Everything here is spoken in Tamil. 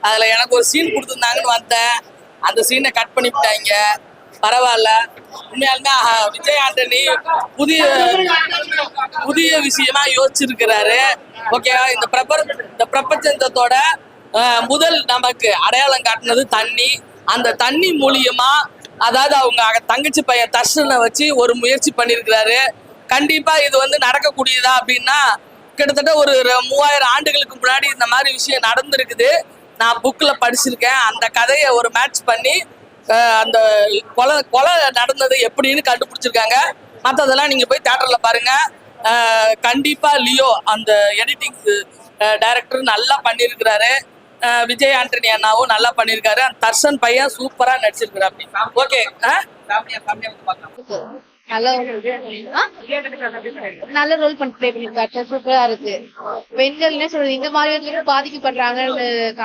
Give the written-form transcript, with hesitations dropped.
அதுல எனக்கு ஒரு சீன் கொடுத்துருந்தாங்கன்னு வந்தேன். அந்த சீனை கட் பண்ணிவிட்டாங்க. பரவாயில்ல. உண்மையாலுமே விஜய் ஆண்டனி புதிய புதிய விஷயமா யோசிச்சிருக்கிறாரு. ஓகேவா? இந்த பிரபஞ்சத்தோட முதல் நமக்கு அடையாளம் காட்டினது தண்ணி. அந்த தண்ணி மூலியமா அதாவது அவங்க தங்கச்சி பையன் தர்ஷனை வச்சு ஒரு முயற்சி பண்ணியிருக்கிறாரு. கண்டிப்பா இது வந்து நடக்கக்கூடியதா அப்படின்னா கிட்டத்தட்ட ஒரு 3000 ஆண்டுகளுக்கு முன்னாடி இந்த மாதிரி விஷயம் நடந்திருக்குது. நான் புக்கில் படிச்சிருக்கேன். அந்த கதையை ஒரு மேட்ச் பண்ணி அந்த கொலை நடந்தது எப்படின்னு கண்டுபிடிச்சிருக்காங்க. மற்றதெல்லாம் நீங்க போய் தியேட்டர்ல பாருங்க. கண்டிப்பா லியோ அந்த எடிட்டிங் டைரக்டர் நல்லா பண்ணியிருக்கிறாரு. விஜய் ஆண்டனி அண்ணாவும் நல்லா பண்ணியிருக்காரு. அந்த தர்ஷன் பையன் சூப்பரா நடிச்சிருக்கிறாரு. ஓகே, நல்ல ரோல் பண்ணி சூப்பரா இருக்கு. பெண்கள் என்ன சொல்றது இந்த மாதிரி பாதிக்கப்படுறாங்கன்னு